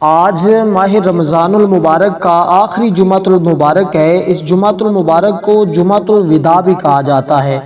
آج ماہ رمضان المبارک کا آخری جمعۃ المبارک ہے۔ اس جمعۃ المبارک کو جمعۃ الوداع بھی کہا جاتا ہے۔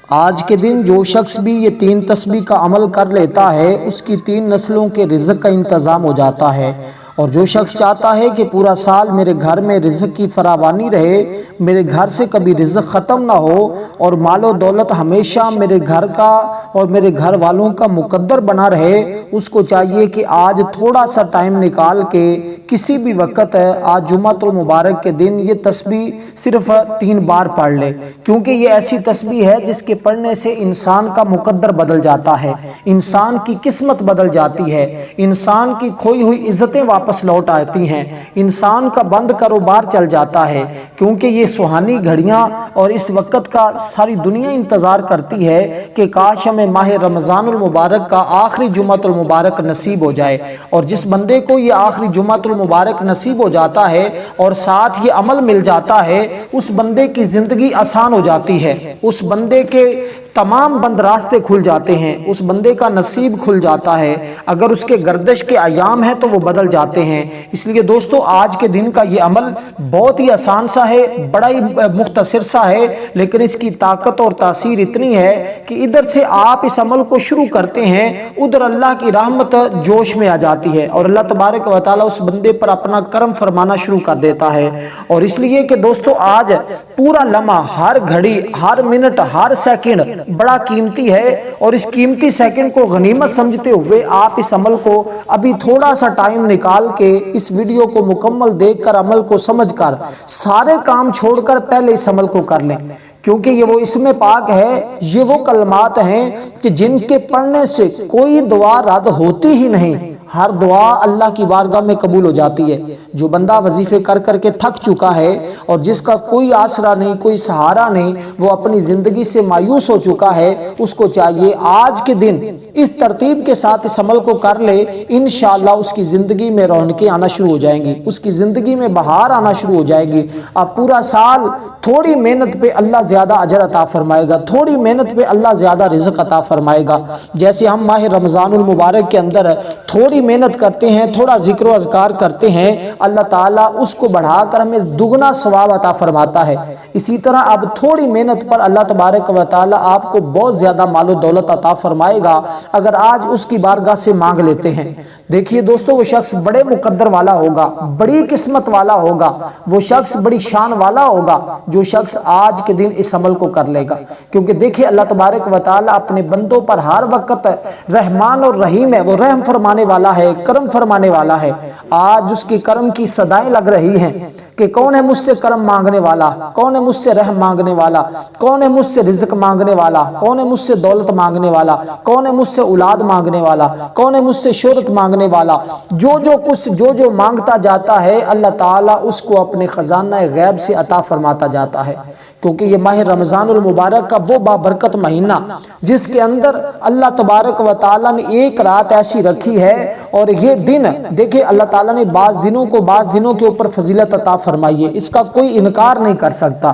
آج کے دن جو شخص بھی یہ 3 تسبیح کا عمل کر لیتا ہے اس کی 3 نسلوں کے رزق کا انتظام ہو جاتا ہے۔ اور جو شخص چاہتا ہے کہ پورا سال میرے گھر میں رزق کی فراوانی رہے، میرے گھر سے کبھی رزق ختم نہ ہو اور مال و دولت ہمیشہ میرے گھر کا اور میرے گھر والوں کا مقدر بنا رہے، اس کو چاہیے کہ آج تھوڑا سا ٹائم نکال کے کسی بھی وقت آج جمعۃ المبارک کے دن یہ تسبیح صرف 3 بار پڑھ لے، کیونکہ یہ ایسی تسبیح ہے جس کے پڑھنے سے انسان کا مقدر بدل جاتا ہے، انسان کی قسمت بدل جاتی ہے، انسان کی کھوئی ہوئی عزتیں واپس لوٹ آتی ہیں، انسان کا بند کاروبار چل جاتا ہے، کیونکہ یہ سہانی گھڑیاں اور اس وقت کا ساری دنیا انتظار کرتی ہے کہ کاش ہمیں ماہ رمضان المبارک کا آخری جمعۃ المبارک نصیب ہو جائے۔ اور جس بندے کو یہ آخری جمعۃ المبارک نصیب ہو جاتا ہے اور ساتھ یہ عمل مل جاتا ہے، اس بندے کی زندگی آسان ہو جاتی ہے، اس بندے کے تمام بند راستے کھل جاتے ہیں، اس بندے کا نصیب کھل جاتا ہے، اگر اس کے گردش کے ایام ہیں تو وہ بدل جاتے ہیں۔ اس لیے دوستو آج کے دن کا یہ عمل بہت ہی آسان سا ہے، بڑا ہی مختصر سا ہے، لیکن اس کی طاقت اور تاثیر اتنی ہے کہ ادھر سے آپ اس عمل کو شروع کرتے ہیں، ادھر اللہ کی رحمت جوش میں آ جاتی ہے اور اللہ تبارک و تعالیٰ اس بندے پر اپنا کرم فرمانا شروع کر دیتا ہے۔ اور اس لیے کہ دوستو آج پورا لمحہ، ہر گھڑی، ہر منٹ، ہر سیکنڈ بڑا قیمتی ہے، اور اس قیمتی سیکنڈ کو غنیمت سمجھتے ہوئے آپ اس عمل کو ابھی تھوڑا سا ٹائم نکال کے اس ویڈیو کو مکمل دیکھ کر، عمل کو سمجھ کر، سارے کام چھوڑ کر پہلے اس عمل کو کر لیں، کیونکہ یہ وہ اسم پاک ہے، یہ وہ کلمات ہیں کہ جن کے پڑھنے سے کوئی دعا رد ہوتی ہی نہیں، ہر دعا اللہ کی بارگاہ میں قبول ہو جاتی ہے۔ جو بندہ وظیفے کر کر کے تھک چکا ہے اور جس کا کوئی آسرا نہیں، کوئی سہارا نہیں، وہ اپنی زندگی سے مایوس ہو چکا ہے، اس کو چاہیے آج کے دن اس ترتیب کے ساتھ اس عمل کو کر لے، انشاءاللہ اس کی زندگی میں رونقیں آنا شروع ہو جائیں گی، اس کی زندگی میں بہار آنا شروع ہو جائے گی۔ اب پورا سال تھوڑی محنت پہ اللہ زیادہ اجر عطا فرمائے گا، تھوڑی محنت پہ اللہ زیادہ رزق عطا فرمائے گا۔ جیسے ہم ماہ رمضان المبارک کے اندر تھوڑی محنت کرتے ہیں، تھوڑا ذکر و اذکار کرتے ہیں، اللہ تعالیٰ اس کو بڑھا کر ہمیں دگنا ثواب عطا فرماتا ہے۔ اسی طرح اب تھوڑی محنت پر اللہ تبارک و تعالیٰ آپ کو بہت زیادہ مال و دولت عطا فرمائے گا اگر آج اس کی بارگاہ سے مانگ لیتے ہیں۔ دیکھیے دوستو، وہ شخص بڑے مقدر والا ہوگا، بڑی قسمت والا ہوگا، وہ شخص بڑی شان والا ہوگا جو شخص آج کے دن اس عمل کو کر لے گا، کیونکہ دیکھیے اللہ تبارک و تعالیٰ اپنے بندوں پر ہر وقت رحمان اور رحیم ہے، وہ رحم فرمانے والا ہے، کرم فرمانے والا ہے۔ آج اس کے کرم کی صدائیں لگ رہی ہیں کہ کون ہے مجھ سے کرم مانگنے والا، کون ہے مجھ سے رحم مانگنے والا، کون ہے مجھ سے رزق مانگنے والا، کون ہے مجھ سے دولت مانگنے والا، کون ہے مجھ سے اولاد مانگنے والا، کون ہے مجھ سے شہرت مانگنے والا۔ جو مانگتا جاتا ہے اللہ تعالیٰ اس کو اپنے خزانہ غیب سے عطا فرماتا جاتا ہے، کیونکہ یہ ماہ رمضان المبارک کا وہ بابرکت مہینہ جس کے اندر اللہ تبارک و تعالیٰ نے ایک رات ایسی رکھی ہے، اور یہ دن دیکھیں اللہ تعالیٰ نے بعض دنوں کے اوپر فضیلت عطا فرمائی ہے، اس کا کوئی انکار نہیں کر سکتا۔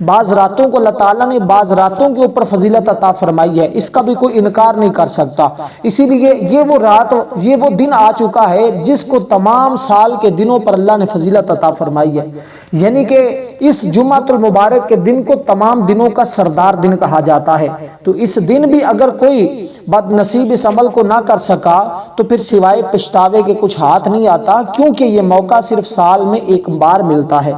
بعض راتوں کو اللہ تعالیٰ نے بعض راتوں کے اوپر فضیلت عطا فرمائی ہے، اس کا بھی کوئی انکار نہیں کر سکتا۔ اسی لیے یہ وہ دن آ چکا ہے جس کو تمام سال کے دنوں پر اللہ نے فضیلت عطا فرمائی ہے، یعنی کہ اس جمعۃ المبارک کے دن کو تمام دنوں کا سردار دن کہا جاتا ہے۔ تو اس دن بھی اگر کوئی بد نصیب اس عمل کو نہ کر سکا تو پھر سوائے پچھتاوے کے کچھ ہاتھ نہیں آتا، کیونکہ یہ موقع صرف سال میں ایک بار ملتا ہے،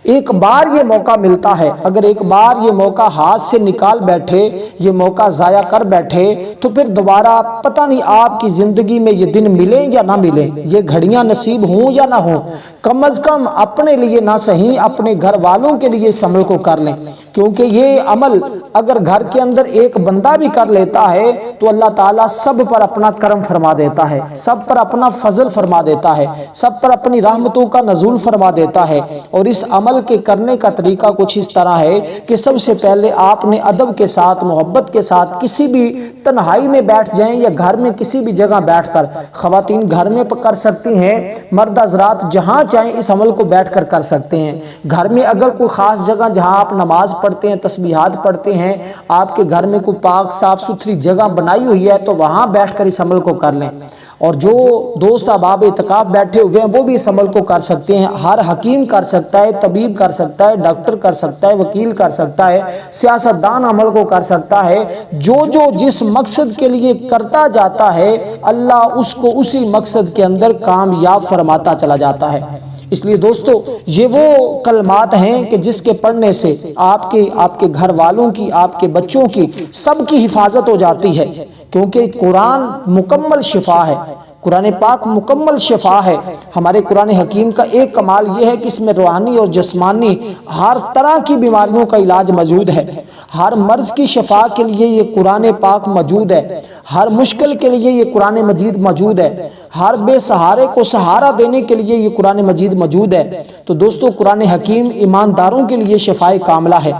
ایک بار یہ موقع ملتا ہے۔ اگر ایک بار یہ موقع ہاتھ سے نکال بیٹھے، یہ موقع ضائع کر بیٹھے، تو پھر دوبارہ پتہ نہیں آپ کی زندگی میں یہ دن ملیں یا نہ ملیں، یہ گھڑیاں نصیب ہوں یا نہ ہوں، کم از کم اپنے لیے نہ صحیح اپنے گھر والوں کے لیے اس عمل کو کر لیں، کیونکہ یہ عمل اگر گھر کے اندر ایک بندہ بھی کر لیتا ہے تو اللہ تعالیٰ سب پر اپنا کرم فرما دیتا ہے، سب پر اپنا فضل فرما دیتا ہے، سب پر اپنی رحمتوں کا نزول فرما دیتا ہے۔ اور اس عمل کے کرنے کا طریقہ کچھ اس طرح ہے کہ سب سے پہلے آپ نے ادب کے ساتھ، محبت کے ساتھ کسی بھی تنہائی میں بیٹھ جائیں یا گھر میں کسی بھی جگہ بیٹھ کر، خواتین گھر میں کر سکتی ہیں، مرد حضرات جہاں چاہیں اس عمل کو بیٹھ کر کر سکتے ہیں۔ گھر میں اگر کوئی خاص جگہ جہاں آپ نماز پڑھتے ہیں، تسبیحات پڑھتے ہیں، آپ کے گھر میں کوئی پاک صاف ستھری جگہ بنائی ہوئی ہے تو وہاں بیٹھ کر اس عمل کو کر لیں، اور جو دوست احباب اعتکاف بیٹھے ہوئے ہیں وہ بھی اس عمل کو کر سکتے ہیں۔ ہر حکیم کر سکتا ہے، طبیب کر سکتا ہے، ڈاکٹر کر سکتا ہے، وکیل کر سکتا ہے، سیاستدان عمل کو کر سکتا ہے۔ جو جس مقصد کے لیے کرتا جاتا ہے اللہ اس کو اسی مقصد کے اندر کامیاب فرماتا چلا جاتا ہے۔ اس لیے دوستو یہ وہ کلمات ہیں کہ جس کے پڑھنے سے آپ کے گھر والوں کی، آپ کے بچوں کی، سب کی حفاظت ہو جاتی ہے، کیونکہ قرآن مکمل شفا ہے، قرآن پاک مکمل شفا ہے۔ ہمارے قرآن حکیم کا ایک کمال یہ ہے کہ اس میں روحانی اور جسمانی ہر طرح کی بیماریوں کا علاج موجود ہے۔ ہر مرض کی شفا کے لیے یہ قرآن پاک موجود ہے، ہر مشکل کے لیے یہ قرآن مجید موجود ہے، ہر بے سہارے کو سہارا دینے کے لیے یہ قرآن مجید موجود ہے۔ تو دوستو قرآن حکیم ایمانداروں کے لیے شفائے کاملہ ہے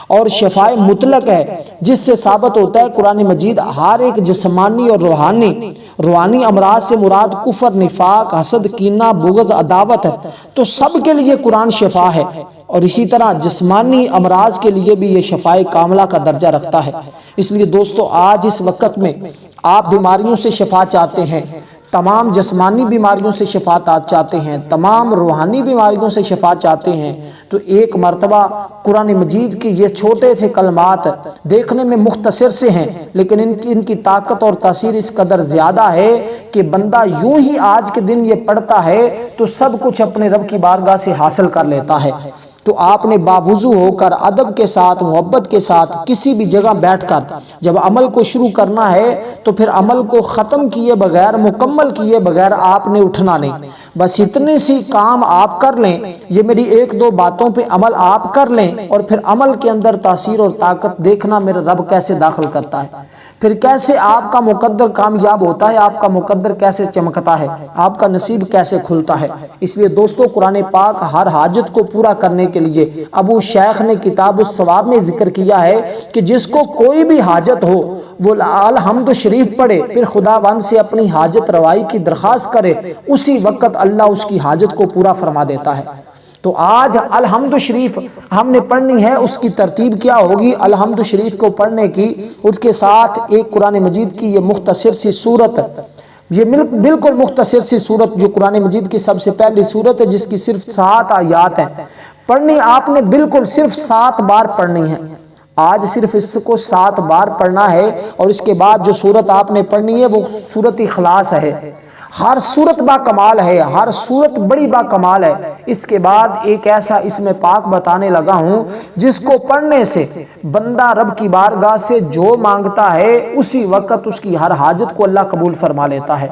اور شفائے مطلق ہے، جس سے ثابت ہوتا ہے قرآن مجید ہر ایک جسمانی اور روحانی امراض سے مراد کفر، نفاق، حسد، کینہ، بغض، عداوت ہے، تو سب کے لیے قرآن شفا ہے، اور اسی طرح جسمانی امراض کے لیے بھی یہ شفائے کاملہ کا درجہ رکھتا ہے۔ اس لیے دوستو آج اس وقت میں آپ بیماریوں سے شفا چاہتے ہیں، تمام جسمانی بیماریوں سے شفا چاہتے ہیں، تمام روحانی بیماریوں سے شفا چاہتے ہیں، تو ایک مرتبہ قرآن مجید کی یہ چھوٹے سے کلمات دیکھنے میں مختصر سے ہیں، لیکن ان کی طاقت اور تاثیر اس قدر زیادہ ہے کہ بندہ یوں ہی آج کے دن یہ پڑھتا ہے تو سب کچھ اپنے رب کی بارگاہ سے حاصل کر لیتا ہے۔ تو آپ نے باوضو ہو کر ادب کے ساتھ، محبت کے ساتھ کسی بھی جگہ بیٹھ کر جب عمل کو شروع کرنا ہے تو پھر عمل کو ختم کیے بغیر، مکمل کیے بغیر آپ نے اٹھنا نہیں۔ بس اتنے سی کام آپ کر لیں، یہ میری ایک دو باتوں پہ عمل آپ کر لیں، اور پھر عمل کے اندر تاثیر اور طاقت دیکھنا میرا رب کیسے داخل کرتا ہے، پھر کیسے آپ کا مقدر کامیاب ہوتا ہے، آپ کا مقدر کیسے چمکتا ہے، آپ کا نصیب کیسے کھلتا ہے۔ اس لیے دوستو قرآن پاک ہر حاجت کو پورا کرنے کے لیے ابو شیخ نے کتاب الثواب میں ذکر کیا ہے کہ جس کو کوئی بھی حاجت ہو وہ الحمد شریف پڑھے، پھر خداوند سے اپنی حاجت روائی کی درخواست کرے، اسی وقت اللہ اس کی حاجت کو پورا فرما دیتا ہے۔ تو آج الحمد شریف ہم نے پڑھنی ہے، اس کی ترتیب کیا ہوگی؟ الحمد شریف کو پڑھنے کی، اس کے ساتھ ایک قرآن مجید کی یہ مختصر سی سورت، یہ بالکل مختصر سی سورت جو قرآن مجید کی سب سے پہلی سورت ہے، جس کی صرف 7 آیات ہیں، پڑھنی آپ نے بالکل صرف 7 بار پڑھنی ہے۔ آج صرف اس کو 7 بار پڑھنا ہے، اور اس کے بعد جو سورت آپ نے پڑھنی ہے وہ سورت اخلاص ہے۔ ہر سورت با کمال ہے، ہر سورت بڑی با کمال ہے۔ اس کے بعد ایک ایسا اسم پاک بتانے لگا ہوں جس کو پڑھنے سے بندہ رب کی بارگاہ سے جو مانگتا ہے اسی وقت اس کی ہر حاجت کو اللہ قبول فرما لیتا ہے۔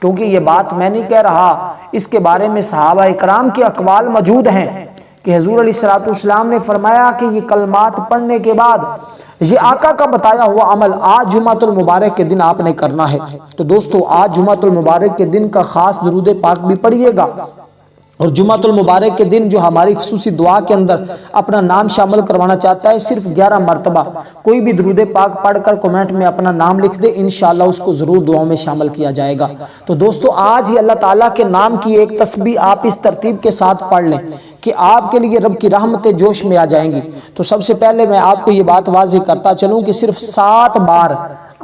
کیونکہ یہ بات میں نہیں کہہ رہا، اس کے بارے میں صحابہ اکرام کے اقوال موجود ہیں کہ حضور علیہ السلام نے فرمایا کہ یہ کلمات پڑھنے کے بعد یہ آقا کا بتایا ہوا عمل آج جمعۃ المبارک کے دن آپ نے کرنا ہے۔ تو دوستو آج جمعۃ المبارک کے دن کا خاص درود پاک بھی پڑھیے گا، اور جمعۃ المبارک کے دن جو ہماری خصوصی دعا کے اندر اپنا نام شامل کروانا چاہتا ہے، صرف 11 مرتبہ کوئی بھی درود پاک پڑھ کر کمنٹ میں اپنا نام لکھ دے، انشاءاللہ اس کو ضرور دعاؤں میں شامل کیا جائے گا۔ تو دوستو آج ہی اللہ تعالیٰ کے نام کی ایک تسبیح آپ اس ترتیب کے ساتھ پڑھ لیں کہ آپ کے لیے رب کی رحمتیں جوش میں آ جائیں گی۔ تو سب سے پہلے میں آپ کو یہ بات واضح کرتا چلوں کہ صرف 7 بار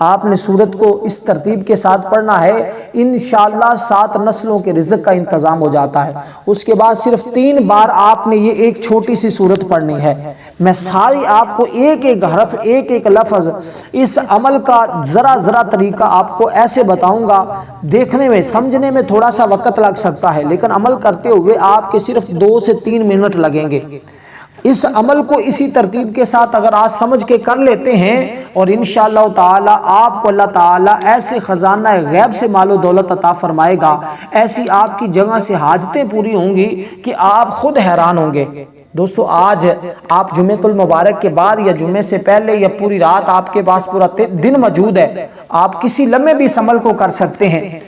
آپ نے سورت کو اس ترتیب کے ساتھ پڑھنا ہے، انشاءاللہ 7 نسلوں کے رزق کا انتظام ہو جاتا ہے۔ اس کے بعد صرف 3 بار آپ نے یہ ایک چھوٹی سی سورت پڑھنی ہے۔ میں ساری آپ کو ایک ایک حرف، ایک ایک لفظ، اس عمل کا ذرا طریقہ آپ کو ایسے بتاؤں گا، دیکھنے میں سمجھنے میں تھوڑا سا وقت لگ سکتا ہے، لیکن عمل کرتے ہوئے آپ کے صرف 2 سے 3 منٹ لگیں گے۔ اس عمل کو اسی ترتیب کے ساتھ اگر آج سمجھ کے کر لیتے ہیں، اور انشاءاللہ تعالی آپ کو اللہ تعالی ایسے خزانہ غیب سے مال و دولت عطا فرمائے گا، ایسی آپ کی جگہ سے حاجتیں پوری ہوں گی کہ آپ خود حیران ہوں گے۔ دوستو آج آپ جمعۃ المبارک کے بعد یا جمعے سے پہلے یا پوری رات آپ کے پاس پورا دن موجود ہے، آپ کسی لمحے بھی اس عمل کو کر سکتے ہیں۔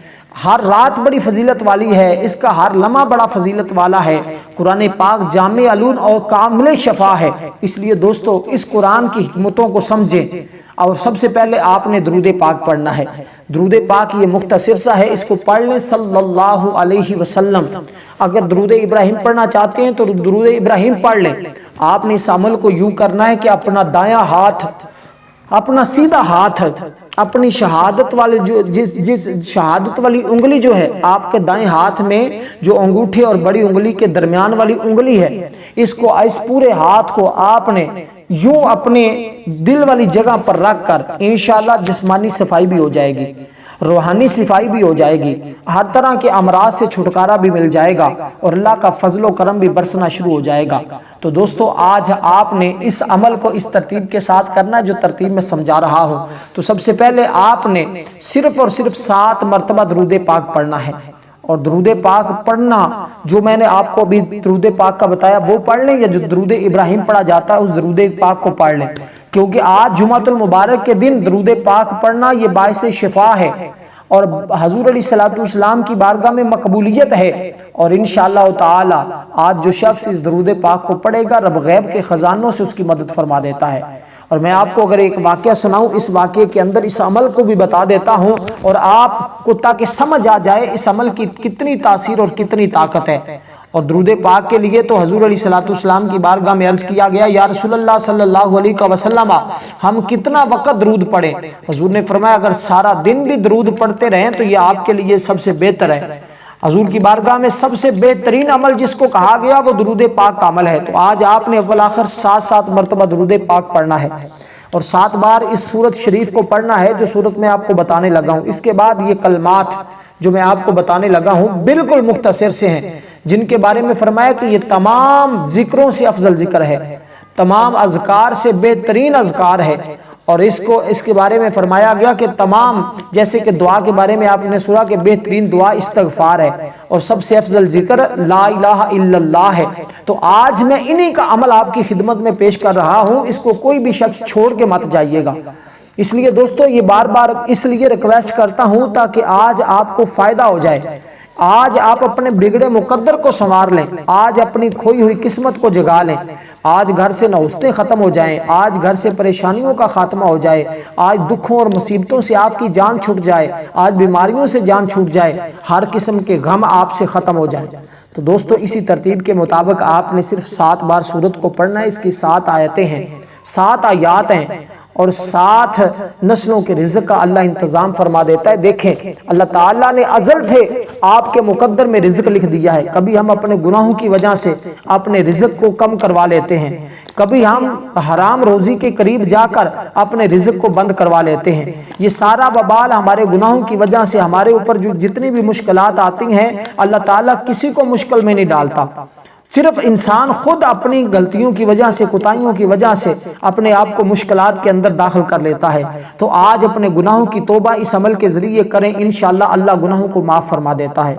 ہر رات بڑی فضیلت والی ہے، اس کا ہر لمحہ بڑا فضیلت والا ہے۔ قرآن پاک جامع علوم اور کامل شفا ہے، اس لیے دوستو اس قرآن کی حکمتوں کو سمجھیں، اور سب سے پہلے آپ نے درود پاک پڑھنا ہے۔ درود پاک یہ مختصر سا ہے، اس کو پڑھ لیں صلی اللہ علیہ وسلم۔ اگر درود ابراہیم پڑھنا چاہتے ہیں تو درود ابراہیم پڑھ لیں، آپ نے اس عمل کو یوں کرنا ہے کہ اپنا دایاں ہاتھ، اپنا سیدھا ہاتھ، اپنی شہادت والے جس شہادت والی انگلی جو ہے آپ کے دائیں ہاتھ میں، جو انگوٹھے اور بڑی انگلی کے درمیان والی انگلی ہے، اس پورے ہاتھ کو آپ نے یوں اپنے دل والی جگہ پر رکھ کر انشاءاللہ جسمانی صفائی بھی ہو جائے گی، روحانی صفائی بھی ہو جائے گی، ہر طرح کے امراض سے چھٹکارا بھی مل جائے گا اور اللہ کا فضل و کرم بھی برسنا شروع ہو جائے گا۔ تو دوستو آج آپ نے اس عمل کو اس ترتیب کے ساتھ کرنا جو ترتیب میں سمجھا رہا ہوں۔ تو سب سے پہلے آپ نے صرف اور صرف 7 مرتبہ درود پاک پڑھنا ہے، اور درود پاک پڑھنا جو میں نے آپ کو ابھی درود پاک کا بتایا وہ پڑھ لیں، یا جو درود ابراہیم پڑھا جاتا ہے اس درود پاک کو پڑھ لیں، کیونکہ آج جمعۃ المبارک کے دن درود پاک پڑھنا یہ باعث شفا ہے اور حضور علیہ السلام کی بارگاہ میں مقبولیت ہے، اور انشاءاللہ تعالی آج جو شخص اس درود پاک کو پڑھے گا رب غیب کے خزانوں سے اس کی مدد فرما دیتا ہے۔ اور میں آپ کو اگر ایک واقعہ سناؤں، اس واقعے کے اندر اس عمل کو بھی بتا دیتا ہوں، اور آپ کو تاکہ سمجھ آ جائے اس عمل کی کتنی تاثیر اور کتنی طاقت ہے۔ اور درود پاک کے لیے تو حضور علیہ السلام کی بارگاہ میں عرض کیا گیا، یا رسول اللہ صلی اللہ علیہ وسلم ہم کتنا وقت درود پڑھیں؟ حضور نے فرمایا اگر سارا دن بھی درود پڑھتے رہیں تو یہ آپ کے لیے سب سے بہتر ہے۔ حضور کی بارگاہ میں سب سے بہترین عمل جس کو کہا گیا وہ درود پاک کا عمل ہے۔ تو آج آپ نے اول آخر 7 مرتبہ درود پاک پڑھنا ہے، اور 7 بار اس سورت شریف کو پڑھنا ہے جو سورت میں آپ کو بتانے لگا ہوں۔ اس کے بعد یہ کلمات جو میں آپ کو بتانے لگا ہوں بالکل مختصر سے ہیں، جن کے بارے میں فرمایا کہ یہ تمام ذکروں سے افضل ذکر ہے، تمام اذکار سے بہترین اذکار ہے، اور اس کے بارے میں فرمایا گیا کہ تمام، جیسے کہ دعا کے بارے میں آپ نے سنا کہ بہترین دعا استغفار ہے، اور سب سے افضل ذکر لا الہ الا اللہ ہے۔ تو آج میں انہی کا عمل آپ کی خدمت میں پیش کر رہا ہوں، اس کو کوئی بھی شخص چھوڑ کے مت جائیے گا۔ اس لیے دوستو یہ بار بار اس لیے ریکویسٹ کرتا ہوں تاکہ آج آپ کو فائدہ ہو جائے، آج آپ اپنے بگڑے مقدر کو سنوار لیں، آج اپنی کھوئی ہوئی قسمت کو جگا لیں، آج گھر سے نوستیں ختم ہو جائیں، آج گھر سے پریشانیوں کا خاتمہ ہو جائے، آج دکھوں اور مصیبتوں سے آپ کی جان چھوٹ جائے، آج بیماریوں سے جان چھوٹ جائے، ہر قسم کے غم آپ سے ختم ہو جائے۔ تو دوستو اسی ترتیب کے مطابق آپ نے صرف 7 بار سورت کو پڑھنا ہے۔ اس کی 7 آیتیں ہیں، 7 آیات ہیں، اور 7 نسلوں کے رزق کا اللہ انتظام فرما دیتا ہے۔ دیکھیں اللہ تعالیٰ نے ازل سے آپ کے مقدر میں رزق لکھ دیا ہے۔ کبھی ہم اپنے گناہوں کی وجہ سے اپنے رزق کو کم کروا لیتے ہیں، کبھی ہم حرام روزی کے قریب جا کر اپنے رزق کو بند کروا لیتے ہیں۔ یہ سارا وبال ہمارے گناہوں کی وجہ سے ہمارے اوپر جو جتنی بھی مشکلات آتی ہیں اللہ تعالیٰ کسی کو مشکل میں نہیں ڈالتا، صرف انسان خود اپنی غلطیوں کی وجہ سے، کوتاہیوں کی وجہ سے اپنے آپ کو مشکلات کے اندر داخل کر لیتا ہے۔ تو آج اپنے گناہوں کی توبہ اس عمل کے ذریعے کریں، انشاءاللہ اللہ گناہوں کو معاف فرما دیتا ہے۔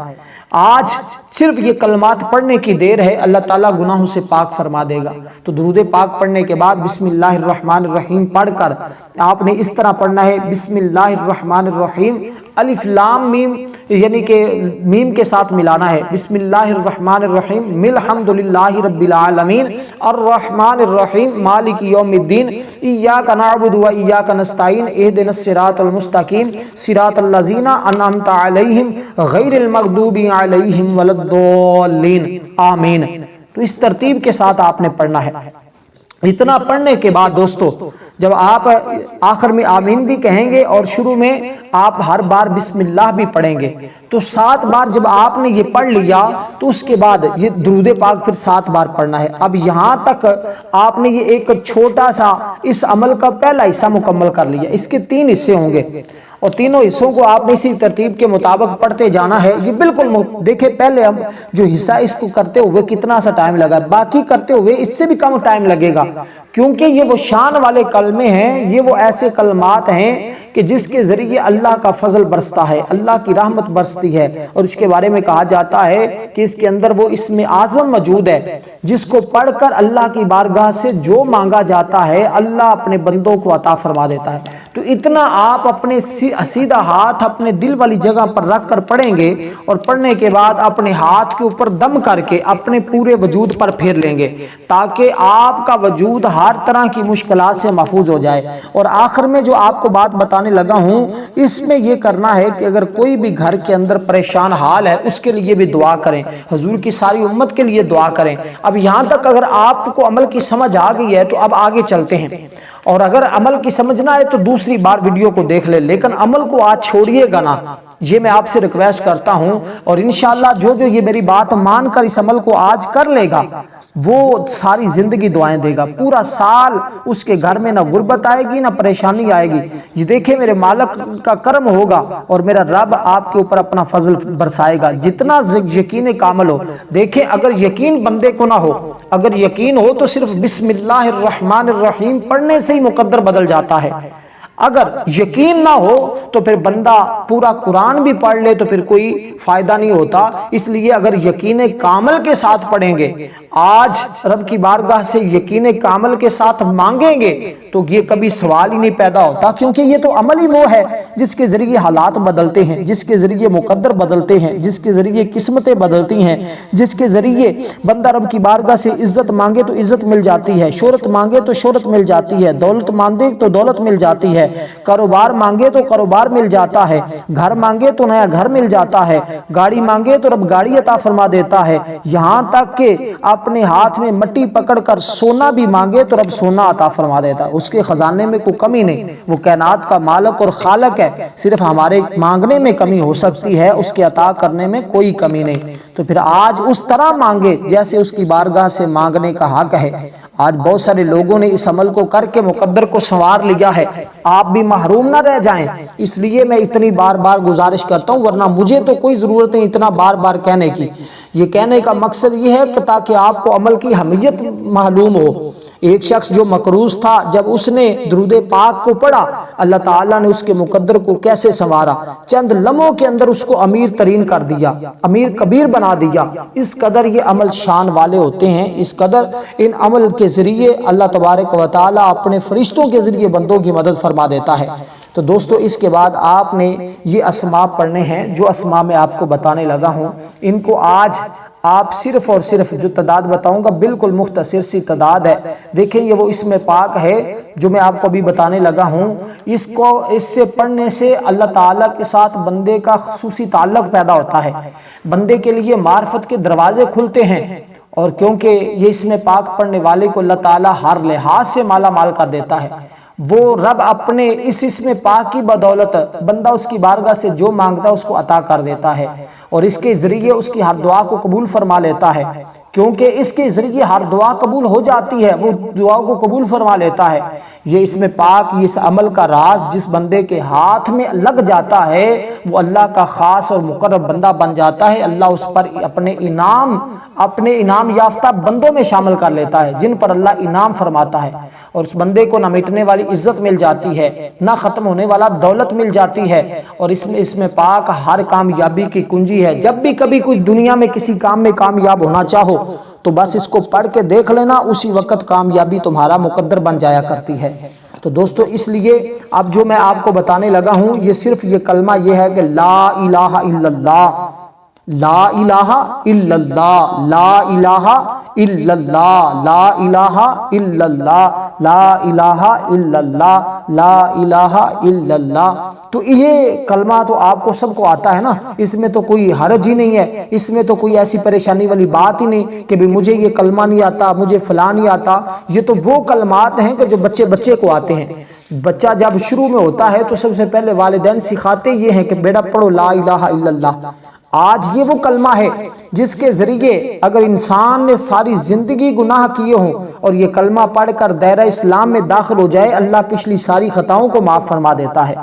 آج صرف یہ کلمات پڑھنے کی دیر ہے، اللہ تعالیٰ گناہوں سے پاک فرما دے گا۔ تو درود پاک پڑھنے کے بعد بسم اللہ الرحمن الرحیم پڑھ کر آپ نے اس طرح پڑھنا ہے، بسم اللہ الرحمن الرحیم، الف لام میم، یعنی کہ میم کے ساتھ ملانا ہے، بسم اللہ الرحمن الرحیم، الحمدللہ رب العالمین الرحمن الرحیم مالک یوم الدین ایاک نعبد و ایاک نستعین اہدنا الصراط المستقیم صراط الذین انعمت علیہم غیر المغضوب علیہم ولا الضالین آمین۔ تو اس ترتیب کے ساتھ آپ نے پڑھنا ہے۔ اتنا پڑھنے کے بعد دوستو جب آپ آخر میں آمین بھی کہیں گے اور شروع میں آپ ہر بار بسم اللہ بھی پڑھیں گے، تو 7 بار جب آپ نے یہ پڑھ لیا تو اس کے بعد یہ درود پاک پھر 7 بار پڑھنا ہے۔ اب یہاں تک آپ نے یہ ایک چھوٹا سا اس عمل کا پہلا حصہ مکمل کر لیا۔ اس کے 3 حصے ہوں گے اور تینوں حصوں کو آپ نے اسی ترتیب کے مطابق پڑھتے جانا ہے۔ یہ بالکل دیکھیں پہلے ہم جو حصہ اس کو کرتے ہوئے کتنا سا ٹائم لگا، باقی کرتے ہوئے اس سے بھی کم ٹائم لگے گا، کیونکہ یہ وہ شان والے کلمے ہیں، یہ وہ ایسے کلمات ہیں کہ جس کے ذریعے اللہ کا فضل برستا ہے، اللہ کی رحمت برستی ہے، اور اس کے بارے میں کہا جاتا ہے کہ اس کے اندر وہ اسم اعظم موجود ہے جس کو پڑھ کر اللہ کی بارگاہ سے جو مانگا جاتا ہے اللہ اپنے بندوں کو عطا فرما دیتا ہے۔ تو اتنا آپ اپنے سیدھا ہاتھ اپنے دل والی جگہ پر رکھ کر پڑھیں گے، اور پڑھنے کے بعد اپنے ہاتھ کے اوپر دم کر کے اپنے پورے وجود پر پھیر لیں گے تاکہ آپ کا وجود ہر طرح کی مشکلات سے محفوظ ہو جائے۔ اور آخر میں جو آپ کو بات بتانے بتانے لگا ہوں اس میں یہ کرنا ہے کہ اگر کوئی بھی گھر کے اندر پریشان حال ہے اس کے لیے بھی دعا کریں، حضور کی ساری امت کے لیے دعا کریں۔ اب یہاں تک اگر آپ کو عمل کی سمجھ آ گئی ہے تو اب آگے چلتے ہیں، اور اگر عمل کی سمجھنا ہے تو دوسری بار ویڈیو کو دیکھ لیں، لیکن عمل کو آج چھوڑیے گا نا، یہ میں آپ سے ریکویسٹ کرتا ہوں۔ اور انشاءاللہ جو یہ میری بات مان کر اس عمل کو آج کر لے گا وہ ساری زندگی دعائیں دے گا، پورا سال اس کے گھر میں نہ غربت آئے گی نہ پریشانی آئے گی۔ یہ دیکھیں میرے مالک کا کرم ہوگا اور میرا رب آپ کے اوپر اپنا فضل برسائے گا، جتنا یقین کامل ہو۔ دیکھیں اگر یقین بندے کو نہ ہو، اگر یقین ہو تو صرف بسم اللہ الرحمن الرحیم پڑھنے سے ہی مقدر بدل جاتا ہے۔ اگر یقین نہ ہو تو پھر بندہ پورا قرآن بھی پڑھ لے تو پھر کوئی فائدہ نہیں ہوتا۔ اس لیے اگر یقین کامل کے ساتھ پڑھیں گے، آج رب کی بارگاہ سے یقین کامل کے ساتھ مانگیں گے تو یہ کبھی سوال ہی نہیں پیدا ہوتا، کیونکہ یہ تو عمل ہی وہ ہے جس کے ذریعے حالات بدلتے ہیں، جس کے ذریعے مقدر بدلتے ہیں، جس کے ذریعے قسمتیں بدلتی ہیں، جس کے ذریعے بندہ رب کی بارگاہ سے عزت مانگے تو عزت مل جاتی ہے، شہرت مانگے تو شہرت مل جاتی ہے، دولت مانگے تو دولت مل جاتی ہے، کاروبار مانگے تو کاروبار مل جاتا ہے، گھر مانگے تو نیا گھر مل جاتا ہے، گاڑی مانگے تو رب گاڑی عطا فرما دیتا ہے، یہاں تک کہ اپنے ہاتھ میں مٹی پکڑ کر سونا بھی مانگے تو رب سونا عطا فرما دیتا ہے۔ اس کے خزانے میں کوئی کمی نہیں، وہ کائنات کا مالک اور خالق ہے، صرف ہمارے مانگنے میں کمی ہو سکتی ہے، اس کے عطا کرنے میں کوئی کمی نہیں۔ تو پھر آج اس طرح مانگے جیسے اس کی بارگاہ سے مانگنے کا حق ہے۔ آج بہت سارے لوگوں نے اس عمل کو کر کے مقدر کو سنوار لیا ہے، آپ بھی محروم نہ رہ جائیں، اس لیے میں اتنی بار بار گزارش کرتا ہوں، ورنہ مجھے تو کوئی ضرورت نہیں اتنا بار بار کہنے کی۔ یہ کہنے کا مقصد یہ ہے کہ تاکہ آپ کو عمل کی اہمیت معلوم ہو۔ ایک شخص جو مقروض تھا، جب اس نے درود پاک کو پڑھا، اللہ تعالیٰ نے اس کے مقدر کو کیسے سنوارا، چند لمحوں کے اندر اس کو امیر ترین کر دیا، امیر کبیر بنا دیا۔ اس قدر یہ عمل شان والے ہوتے ہیں، اس قدر ان عمل کے ذریعے اللہ تبارک و تعالیٰ اپنے فرشتوں کے ذریعے بندوں کی مدد فرما دیتا ہے۔ تو دوستو اس کے بعد آپ نے یہ اسماء پڑھنے ہیں، جو اسماء میں آپ کو بتانے لگا ہوں، ان کو آج آپ صرف اور صرف جو تعداد بتاؤں گا بالکل مختصر سی تعداد ہے۔ دیکھیں یہ وہ اسم پاک ہے جو میں آپ کو ابھی بتانے لگا ہوں، اس سے پڑھنے سے اللہ تعالیٰ کے ساتھ بندے کا خصوصی تعلق پیدا ہوتا ہے، بندے کے لیے معرفت کے دروازے کھلتے ہیں، اور کیونکہ یہ اسم پاک پڑھنے والے کو اللہ تعالیٰ ہر لحاظ سے مالا مال کر دیتا ہے۔ وہ رب اپنے اس اسم پاک کی بدولت بندہ اس کی بارگاہ سے جو مانگتا ہے اس کو عطا کر دیتا ہے، اور اس کے ذریعے اس کی ہر دعا کو قبول فرما لیتا ہے، کیونکہ اس کے ذریعے ہر دعا قبول ہو جاتی ہے، وہ دعا کو قبول فرما لیتا ہے۔ یہ اسم پاک، اس عمل کا راز جس بندے کے ہاتھ میں لگ جاتا ہے وہ اللہ کا خاص اور مقرب بندہ بن جاتا ہے۔ اللہ اس پر اپنے انعام یافتہ بندوں میں شامل کر لیتا ہے جن پر اللہ انعام فرماتا ہے، اور اس بندے کو نہ مٹنے والی عزت مل جاتی ہے، نہ ختم ہونے والا دولت مل جاتی ہے، اور اس میں پاک ہر کامیابی کی کنجی ہے۔ جب بھی کبھی کوئی دنیا میں کسی کام میں کامیاب ہونا چاہو تو بس اس کو پڑھ کے دیکھ لینا، اسی وقت کامیابی تمہارا مقدر بن جایا کرتی ہے۔ تو دوستو اس لیے اب جو میں آپ کو بتانے لگا ہوں یہ صرف یہ کلمہ یہ ہے کہ لا الہ الا اللہ، لا الہ الا اللہ، لا الہ الا اللہ، لا الہ الا اللہ، لا الہ الا اللہ، لا الہ الا اللہ۔ تو یہ کلمہ تو آپ کو سب کو آتا ہے نا، اس میں تو کوئی حرج ہی نہیں ہے، اس میں تو کوئی ایسی پریشانی والی بات ہی نہیں کہ مجھے یہ کلمہ نہیں آتا، مجھے فلاں نہیں آتا۔ یہ تو وہ کلمات ہیں کہ جو بچے کو آتے ہیں۔ بچہ جب شروع میں ہوتا ہے تو سب سے پہلے والدین سکھاتے یہ ہیں کہ بیٹا پڑھو لا الہ الا اللہ۔ آج یہ وہ کلمہ ہے جس کے ذریعے اگر انسان نے ساری زندگی گناہ کیے ہوں اور یہ کلمہ پڑھ کر دائرہ اسلام میں داخل ہو جائے، اللہ پچھلی ساری خطاؤں کو معاف فرما دیتا ہے۔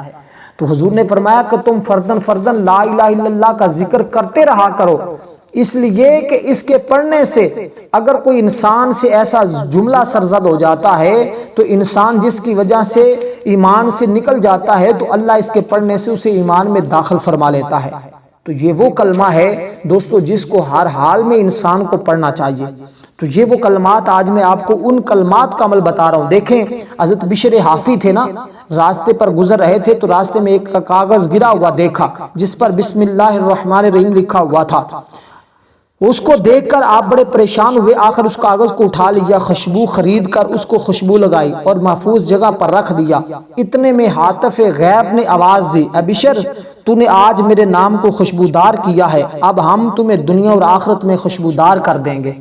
تو حضور نے فرمایا کہ تم فردن لا الہ الا اللہ کا ذکر کرتے رہا کرو، اس لیے کہ اس کے پڑھنے سے اگر کوئی انسان سے ایسا جملہ سرزد ہو جاتا ہے تو انسان جس کی وجہ سے ایمان سے نکل جاتا ہے تو اللہ اس کے پڑھنے سے اسے ایمان میں داخل فرما لیتا ہے۔ تو یہ وہ کلمہ ہے دوستو جس کو ہر حال میں انسان کو پڑھنا چاہیے۔ تو یہ وہ کلمات، آج میں آپ کو ان کلمات کا عمل بتا رہا ہوں۔ دیکھیں حضرت بشر حافی تھے نا، راستے پر گزر رہے تھے تو راستے میں ایک کاغذ گرا ہوا دیکھا جس پر بسم اللہ الرحمن الرحیم لکھا ہوا تھا۔ اس کو دیکھ کر آپ بڑے پریشان ہوئے، آخر اس کاغذ کو اٹھا لیا، خوشبو خرید کر اس کو خوشبو لگائی اور محفوظ جگہ پر رکھ دیا۔ اتنے میں ہاتف غیب نے آواز دی، اے بشر، تو نے آج میرے نام کو خوشبودار کیا ہے، اب ہم تمہیں دنیا اور آخرت میں خوشبودار کر دیں گے۔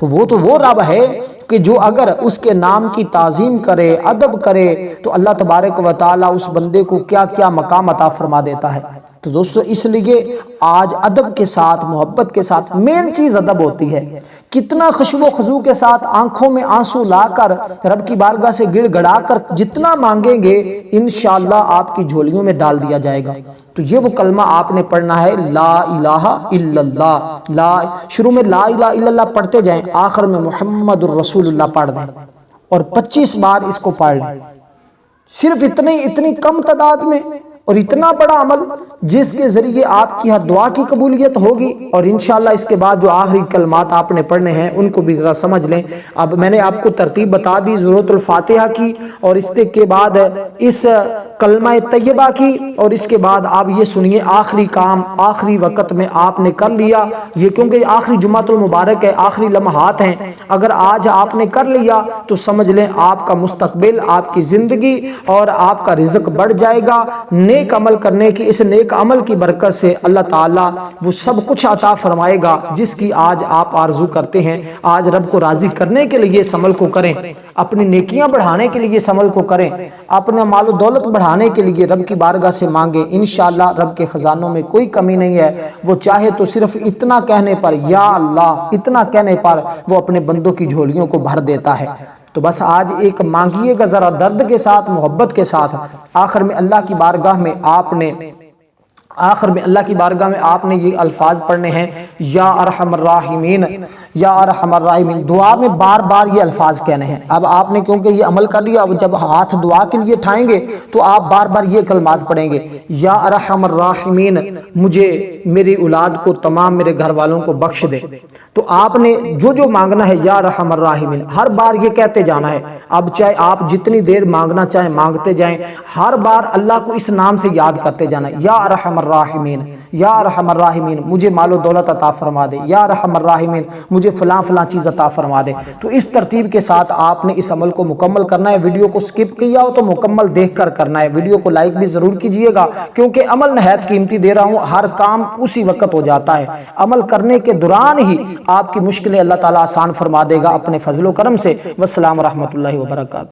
تو وہ رب ہے کہ جو اگر اس کے نام کی تعظیم کرے، ادب کرے، تو اللہ تبارک و تعالی اس بندے کو کیا کیا مقام عطا فرما دیتا ہے۔ تو دوستو اس لیے آج ادب کے ساتھ، محبت کے ساتھ، مین چیز ادب ہوتی ہے۔ کتنا خشوع و خضوع کے ساتھ آنکھوں میں آنسو لا کر رب کی بارگاہ سے گڑ گڑا کر جتنا مانگیں گے انشاءاللہ آپ کی جھولیوں میں ڈال دیا جائے گا۔ تو یہ وہ کلمہ آپ نے پڑھنا ہے، لا الہ الا اللہ۔ شروع میں لا الہ الا اللہ پڑھتے جائیں، آخر میں محمد الرسول اللہ پڑھ دیں اور 25 بار اس کو پڑھ لیں۔ صرف اتنی کم تعداد میں اور اتنا بڑا عمل جس کے ذریعے آپ کی ہر دعا کی قبولیت ہوگی۔ اور انشاءاللہ اس کے بعد جو آخری کلمات آپ نے پڑھنے ہیں ان کو بھی ذرا سمجھ لیں۔ اب میں نے آپ کو ترتیب بتا دی ضرورت الفاتحہ کی، اور اس کے بعد اس کلمہ طیبہ کی، اور اس کے بعد آپ یہ سنیے آخری کام آخری وقت میں آپ نے کر لیا، یہ کیونکہ آخری جمعۃ المبارک ہے، آخری لمحات ہیں، اگر آج آپ نے کر لیا تو سمجھ لیں آپ کا مستقبل، آپ کی زندگی اور آپ کا رزق بڑھ جائے گا۔ نیک عمل کرنے کی، اس نیک عمل کی برکت سے اللہ تعالیٰ وہ سب کچھ عطا فرمائے گا جس کی آج آپ آرزو کرتے ہیں۔ آج رب کو راضی کرنے کے لیے اس عمل کو کریں، اپنی نیکیاں بڑھانے کے لیے اس عمل کو کریں، اپنا مال و دولت بڑھانے کے لیے رب کی بارگاہ سے مانگیں۔ انشاءاللہ رب کے خزانوں میں کوئی کمی نہیں ہے، وہ چاہے تو صرف اتنا کہنے پر، یا اللہ، اتنا کہنے پر وہ اپنے بندوں کی جھولیوں کو بھر دیتا ہے۔ تو بس آج ایک مانگیے گا ذرا درد کے ساتھ، محبت کے ساتھ، آخر میں اللہ کی بارگاہ میں آپ نے یہ الفاظ پڑھنے ہیں، یا ارحم الراحمین، یا ارحم الراحمین۔ دعا میں بار بار یہ الفاظ کہنے ہیں۔ اب آپ نے کیونکہ یہ عمل کر لیا، اب جب ہاتھ دعا کے لیے اٹھائیں گے تو آپ بار بار یہ کلمات پڑھیں گے، یا ارحم الراحمین، مجھے، میری اولاد کو، تمام میرے گھر والوں کو بخش دے۔ تو آپ نے جو مانگنا ہے یا ارحم الراحمین ہر بار یہ کہتے جانا ہے۔ اب چاہے آپ جتنی دیر مانگنا چاہیں مانگتے جائیں، ہر بار اللہ کو اس نام سے یاد کرتے جانا ہے، یا ارحم الراحمین، یا ارحم الراحمین، مجھے مال و دولت عطا فرما دے، یا ارحم الراحمین، مجھے فلاں چیز عطا فرما دے۔ تو اس ترتیب کے ساتھ آپ نے اس عمل کو مکمل کرنا ہے۔ ویڈیو کو سکپ کیا ہو تو مکمل دیکھ کر کرنا ہے۔ ویڈیو کو لائک بھی ضرور کیجئے گا، کیونکہ عمل نہایت قیمتی دے رہا ہوں، ہر کام اسی وقت ہو جاتا ہے، عمل کرنے کے دوران ہی آپ کی مشکلیں اللہ تعالیٰ آسان فرما دے گا اپنے فضل و کرم سے۔ والسلام ورحمۃ اللہ وبرکاتہ۔